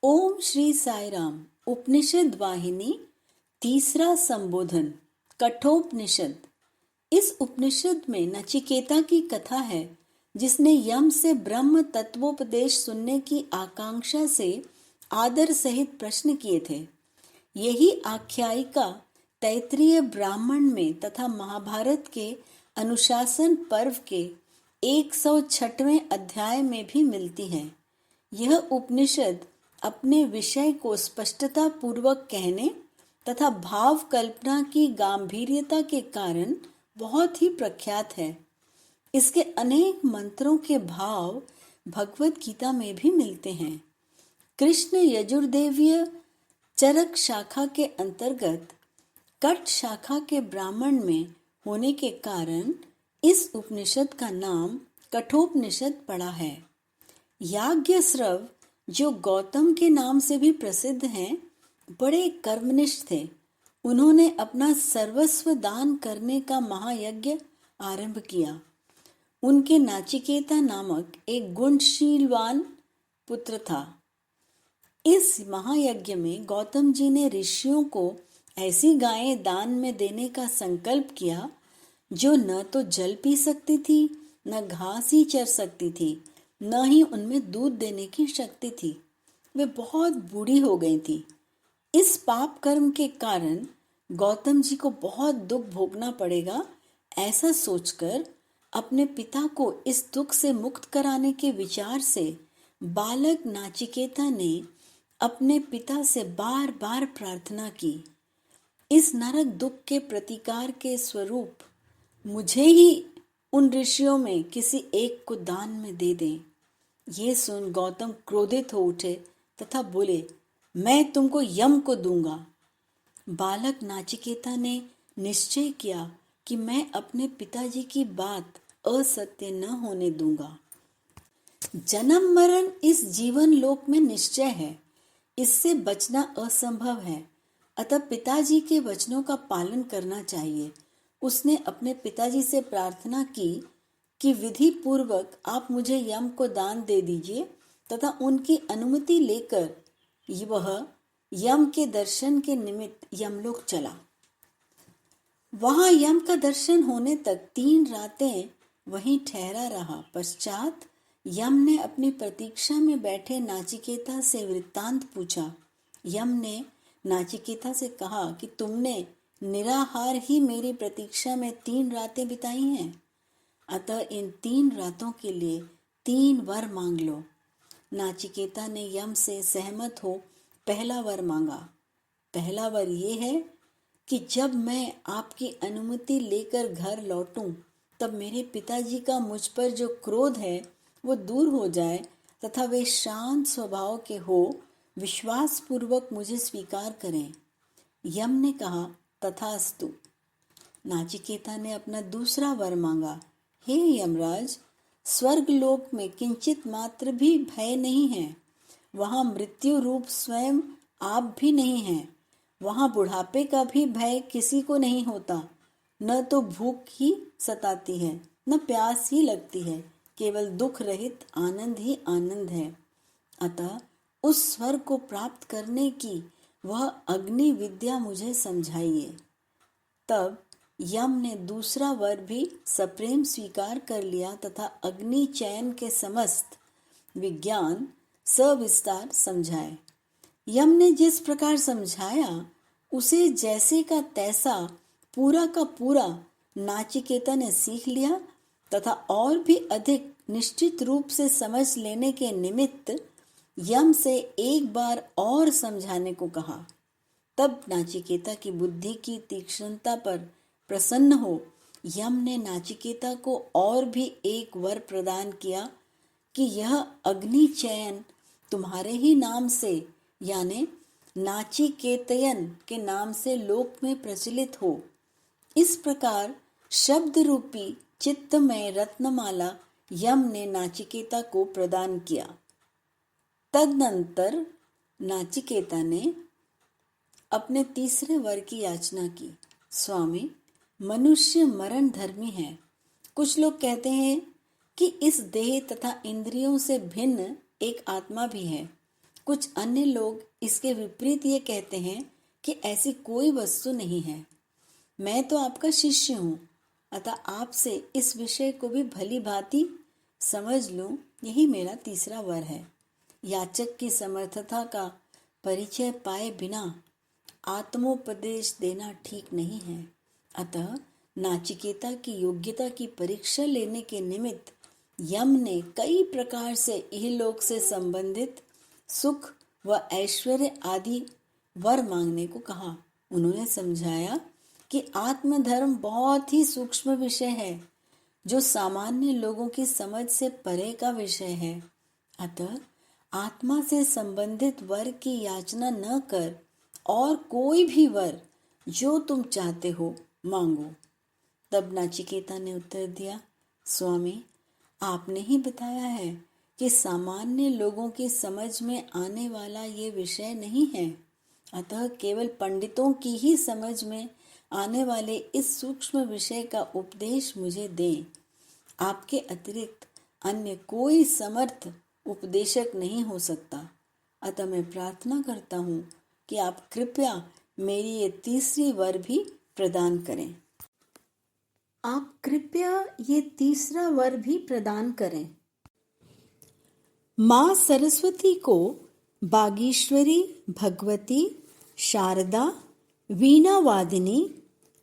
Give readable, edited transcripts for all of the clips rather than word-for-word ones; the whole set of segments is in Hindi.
ओम श्री साई राम। उपनिषद वाहिनी तीसरा संबोधन कठोपनिषद। इस उपनिषद में नचिकेता की कथा है जिसने यम से ब्रह्म तत्वोपदेश सुनने की आकांक्षा से आदर सहित प्रश्न किए थे। यही आख्यायिका तैत्तिरीय ब्राह्मण में तथा महाभारत के अनुशासन पर्व के 106वें अध्याय में भी मिलती है। यह उपनिषद अपने विषय को स्पष्टता पूर्वक कहने तथा भाव कल्पना की गांभीर्यता के कारण बहुत ही प्रख्यात है। इसके अनेक मंत्रों के भाव भगवत गीता में भी मिलते हैं। कृष्ण यजुर्वेदीय चरक शाखा के अंतर्गत कट शाखा के ब्राह्मण में होने के कारण इस उपनिषद का नाम कठोपनिषद पड़ा है। याज्ञश्रव जो गौतम के नाम से भी प्रसिद्ध हैं, बड़े कर्मनिष्ठ थे। उन्होंने अपना सर्वस्व दान करने का महायज्ञ आरंभ किया। उनके नाचिकेता नामक एक गुणशीलवान पुत्र था। इस महायज्ञ में गौतम जी ने ऋषियों को ऐसी गायें दान में देने का संकल्प किया जो न तो जल पी सकती थी, न घास ही चर सकती थी, न ही उनमें दूध देने की शक्ति थी। वे बहुत बूढ़ी हो गई थी। इस पाप कर्म के कारण गौतम जी को बहुत दुख भोगना पड़ेगा। ऐसा सोचकर अपने पिता को इस दुख से मुक्त कराने के विचार से बालक नाचिकेता ने अपने पिता से बार बार प्रार्थना की, इस नरक दुख के प्रतिकार के स्वरूप मुझे ही उन ऋषियों में किसी एक को दान में दे दें। ये सुन गौतम क्रोधित हो उठे तथा बोले, मैं तुमको यम को दूंगा। बालक नाचिकेता ने निश्चय किया कि मैं अपने पिताजी की बात असत्य न होने दूंगा। जन्म मरण इस जीवन लोक में निश्चय है, इससे बचना असंभव है, अतः पिताजी के वचनों का पालन करना चाहिए। उसने अपने पिताजी से प्रार्थना की कि विधि पूर्वक आप मुझे यम को दान दे दीजिए तथा उनकी अनुमति लेकर वह यम के दर्शन के निमित्त यमलोक चला। वहां यम का दर्शन होने तक 3 रातें वहीं ठहरा रहा। पश्चात यम ने अपनी प्रतीक्षा में बैठे नाचिकेता से वृत्तांत पूछा। यम ने नाचिकेता से कहा कि तुमने निराहार ही मेरी प्रतीक्षा में 3 रातें बिताई हैं, अतः इन 3 रातों के लिए 3 वर मांग लो। नाचिकेता ने यम से सहमत हो पहला वर मांगा। पहला वर ये है कि जब मैं आपकी अनुमति लेकर घर लौटूं तब मेरे पिताजी का मुझ पर जो क्रोध है वो दूर हो जाए तथा वे शांत स्वभाव के हो विश्वास पूर्वक मुझे स्वीकार करें। यम ने कहा, तथास्तु। नाचिकेता ने अपना दूसरा वर मांगा। हे यमराज, स्वर्ग लोक में किंचित मात्र भी भय नहीं है। वहां मृत्यु रूप स्वयं आप भी नहीं हैं। वहां बुढ़ापे का भी भय किसी को नहीं होता। न तो भूख ही सताती है, न प्यास ही लगती है, केवल दुख रहित आनंद ही आनंद है। अतः उस स्वर्ग को प्राप्त करने की वह अग्नि विद्या मुझे समझाइए। तब यम ने दूसरा वर भी सप्रेम स्वीकार कर लिया तथा अग्नि चयन के समस्त विज्ञान सविस्तार समझाए। यम ने जिस प्रकार समझाया उसे जैसे का तैसा पूरा का पूरा नाचिकेता ने सीख लिया तथा और भी अधिक निश्चित रूप से समझ लेने के निमित्त यम से एक बार और समझाने को कहा। तब नाचिकेता की बुद्धि की तीक्ष्णता पर प्रसन्न हो यम ने नाचिकेता को और भी एक वर प्रदान किया कि यह अग्नि चयन तुम्हारे ही नाम से यानी नाचिकेतयन के नाम से लोक में प्रचलित हो। इस प्रकार शब्द रूपी चित्तमय रत्नमाला यम ने नाचिकेता को प्रदान किया। तदनंतर नाचिकेता ने अपने तीसरे वर की याचना की। स्वामी, मनुष्य मरण धर्मी है। कुछ लोग कहते हैं कि इस देह तथा इंद्रियों से भिन्न एक आत्मा भी है। कुछ अन्य लोग इसके विपरीत ये कहते हैं कि ऐसी कोई वस्तु नहीं है। मैं तो आपका शिष्य हूँ, अतः आपसे इस विषय को भी भली भांति समझ लूं, यही मेरा तीसरा वर है। याचक की समर्थता का परिचय पाए बिना आत्मोपदेश देना ठीक नहीं है। अतः नाचिकेता की योग्यता की परीक्षा लेने के निमित्त यम ने कई प्रकार से इहलोक से संबंधित सुख व ऐश्वर्य आदि वर मांगने को कहा। उन्होंने समझाया कि आत्मधर्म बहुत ही सूक्ष्म विषय है, जो सामान्य लोगों की समझ से परे का विषय है। अतः आत्मा से संबंधित वर की याचना न कर और कोई भी वर जो तुम चाहते हो मांगो। तब नाचिकेता ने उत्तर दिया, स्वामी, आपने ही बताया है कि सामान्य लोगों की समझ में आने वाला ये विषय नहीं है, अतः केवल पंडितों की ही समझ में आने वाले इस सूक्ष्म विषय का उपदेश मुझे दें। आपके अतिरिक्त अन्य कोई समर्थ उपदेशक नहीं हो सकता। अतः मैं प्रार्थना करता हूँ कि आप कृपया मेरी ये तीसरी वर भी प्रदान करें। आप कृपया ये तीसरा वर भी प्रदान करें। माँ सरस्वती को बागीश्वरी, भगवती, शारदा, वीणावादिनी,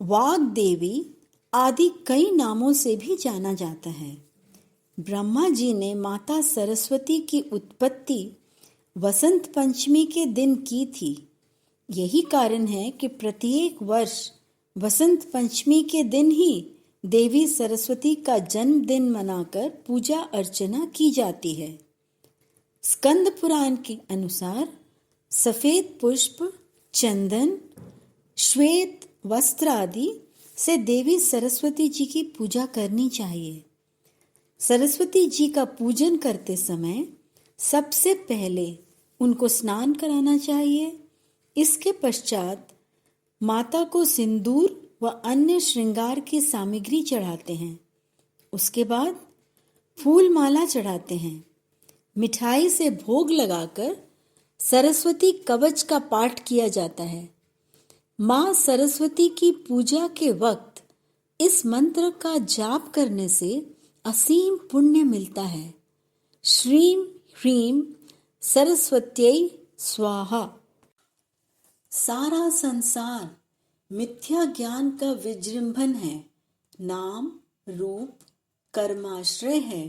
वाग्देवी आदि कई नामों से भी जाना जाता है। ब्रह्मा जी ने माता सरस्वती की उत्पत्ति वसंत पंचमी के दिन की थी। यही कारण है कि प्रत्येक वर्ष वसंत पंचमी के दिन ही देवी सरस्वती का जन्मदिन मनाकर पूजा अर्चना की जाती है। स्कंद पुराण के अनुसार सफेद पुष्प, चंदन, श्वेत वस्त्र आदि से देवी सरस्वती जी की पूजा करनी चाहिए। सरस्वती जी का पूजन करते समय सबसे पहले उनको स्नान कराना चाहिए। इसके पश्चात माता को सिंदूर व अन्य श्रृंगार की सामग्री चढ़ाते हैं। उसके बाद फूल माला चढ़ाते हैं। मिठाई से भोग लगाकर सरस्वती कवच का पाठ किया जाता है। माँ सरस्वती की पूजा के वक्त इस मंत्र का जाप करने से असीम पुण्य मिलता है। श्रीम ह्रीम सरस्वत्यै स्वाहा। सारा संसार मिथ्या ज्ञान का विजृंभण है। नाम रूप कर्माश्रय है।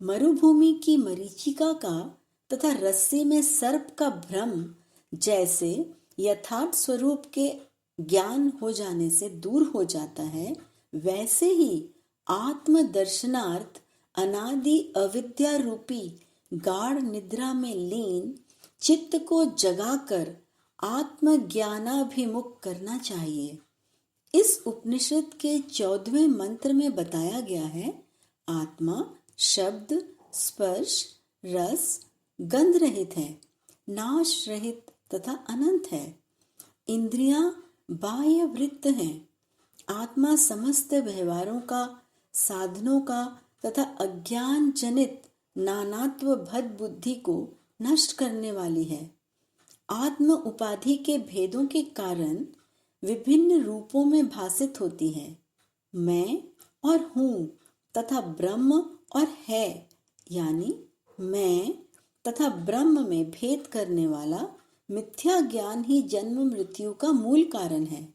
मरुभूमि की मरीचिका का तथा रस्सी में सर्प का भ्रम जैसे यथार्थ स्वरूप के ज्ञान हो जाने से दूर हो जाता है, वैसे ही आत्म दर्शनार्थ अनादि अविद्या रूपी गाढ़ निद्रा में लीन चित्त को जगाकर आत्म ज्ञानाभिमुख करना चाहिए। इस उपनिषद के 14वें मंत्र में बताया गया है, आत्मा शब्द, स्पर्श, रस, गंध रहित है, नाश रहित तथा अनंत है। इंद्रियां बाह्य वृत्त हैं। आत्मा समस्त व्यवहारों का, साधनों का तथा अज्ञान जनित नानात्व भद बुद्धि को नष्ट करने वाली है। आत्म उपाधि के भेदों के कारण विभिन्न रूपों में भासित होती है। मैं और हूँ तथा ब्रह्म और है, यानी मैं तथा ब्रह्म में भेद करने वाला मिथ्या ज्ञान ही जन्म मृत्यु का मूल कारण है।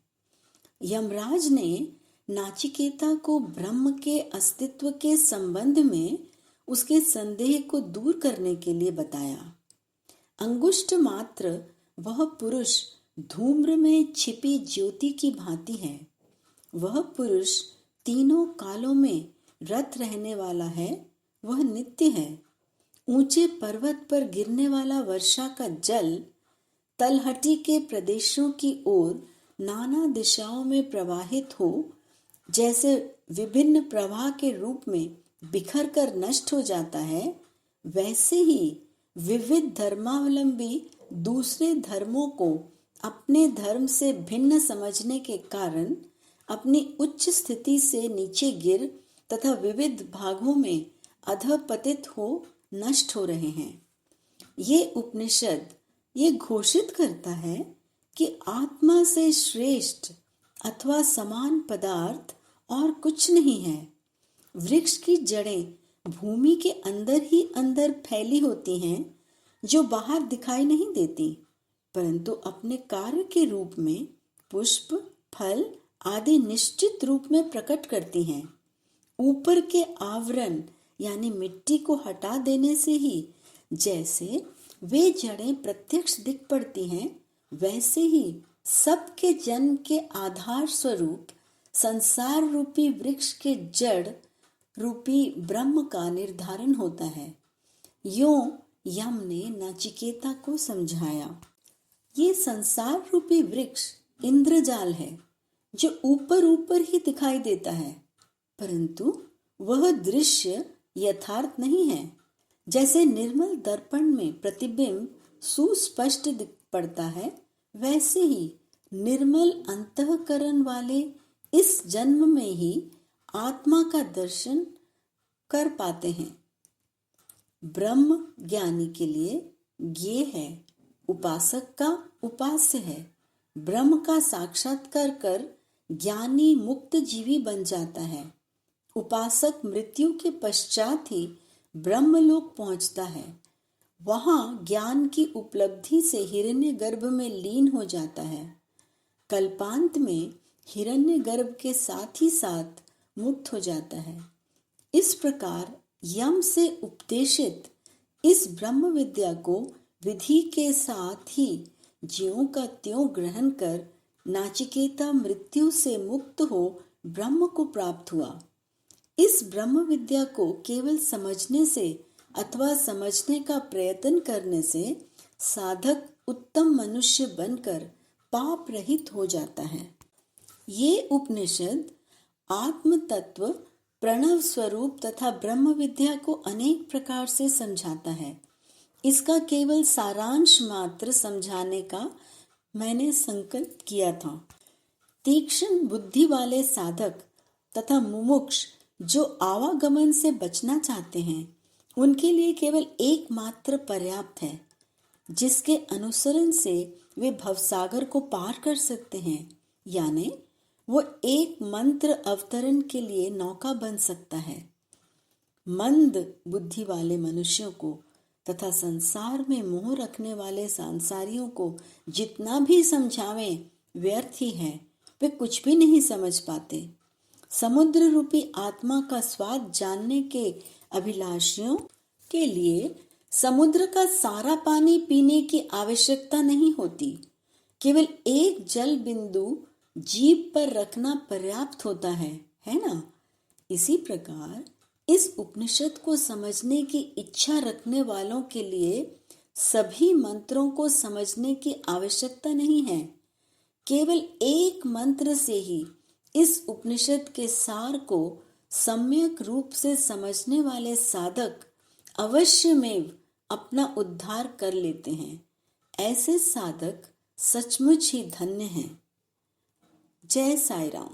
यमराज ने नाचिकेता को ब्रह्म के अस्तित्व के संबंध में उसके संदेह को दूर करने के लिए बताया। अंगुष्ठ मात्र वह पुरुष धूम्र में छिपी ज्योति की भांति है। वह पुरुष तीनों कालों में रत रहने वाला है। वह नित्य है। ऊंचे पर्वत पर गिरने वाला वर्षा का जल तलहटी के प्रदेशों की ओर नाना दिशाओं में प्रवाहित हो जैसे विभिन्न प्रवाह के रूप में बिखर कर नष्ट हो जाता है, वैसे ही विविध धर्मावलंबी दूसरे धर्मों को अपने धर्म से भिन्न समझने के कारण अपनी उच्च स्थिति से नीचे गिर तथा विविध भागों में अधपतित हो नष्ट हो रहे हैं। ये उपनिषद ये घोषित करता है कि आत्मा से श्रेष्ठ अथवा समान पदार्थ और कुछ नहीं है। वृक्ष की जड़ें भूमि के अंदर ही अंदर फैली होती हैं, जो बाहर दिखाई नहीं देती, परंतु अपने कार्य के रूप में पुष्प, फल आदि निश्चित रूप में प्रकट करती हैं। ऊपर के आवरण यानी मिट्टी को हटा देने से ही जैसे वे जड़ें प्रत्यक्ष दिख पड़ती हैं, वैसे ही सबके जन्म के आधार स्वरूप संसार रूपी वृक्ष के जड़ रूपी ब्रह्म का निर्धारण होता है। यों यम ने नचिकेता को समझाया। ये संसार रूपी वृक्ष इंद्रजाल है, जो ऊपर ऊपर ही दिखाई देता है, परंतु वह दृश्य यथार्थ नहीं है। जैसे निर्मल दर्पण में प्रतिबिंब सुस्पष्ट दिख पड़ता है, वैसे ही निर्मल अंतःकरण वाले इस जन्म में ही आत्मा का दर्शन कर पाते हैं। ब्रह्म ज्ञानी के लिए ज्ञेय है, उपासक का उपास्य है। ब्रह्म का साक्षात्कार कर ज्ञानी मुक्त जीवी बन जाता है। उपासक मृत्यु के पश्चात ही ब्रह्मलोक पहुंचता है। वहां ज्ञान की उपलब्धि से हिरण्यगर्भ में लीन हो जाता है। कल्पांत में हिरण्यगर्भ के साथ ही साथ मुक्त हो जाता है। इस प्रकार यम से उपदेशित इस ब्रह्म विद्या को विधि के साथ ही ज्यों का त्यों ग्रहण कर नाचिकेता मृत्यु से मुक्त हो ब्रह्म को प्राप्त हुआ। इस ब्रह्म विद्या को केवल समझने से अथवा समझने का प्रयत्न करने से साधक उत्तम मनुष्य बनकर पाप रहित हो जाता है। ये उपनिषद आत्म तत्व, प्रणव स्वरूप तथा ब्रह्म विद्या को अनेक प्रकार से समझाता है। इसका केवल सारांश मात्र समझाने का मैंने संकल्प किया था। तीक्ष्ण बुद्धि वाले साधक तथा मुमुक्ष जो आवागमन से बचना चाहते हैं, उनके लिए केवल एकमात्र पर्याप्त है, जिसके अनुसरण से वे भवसागर को पार कर सकते हैं। यानी वो एक मंत्र अवतरण के लिए नौका बन सकता है। मंद बुद्धि वाले मनुष्यों को तथा संसार में मोह रखने वाले सांसारियों को जितना भी समझावें व्यर्थ ही है। वे कुछ भी नहीं समझ पाते। समुद्र रूपी आत्मा का स्वाद जानने के अभिलाषियों के लिए समुद्र का सारा पानी पीने की आवश्यकता नहीं होती। केवल एक जल बिंदु जीभ पर रखना पर्याप्त होता है ना? इसी प्रकार इस उपनिषद को समझने की इच्छा रखने वालों के लिए सभी मंत्रों को समझने की आवश्यकता नहीं है। केवल एक मंत्र से ही इस उपनिषद के सार को सम्यक रूप से समझने वाले साधक अवश्यमेव अपना उद्धार कर लेते हैं। ऐसे साधक सचमुच ही धन्य हैं। जय साई राम।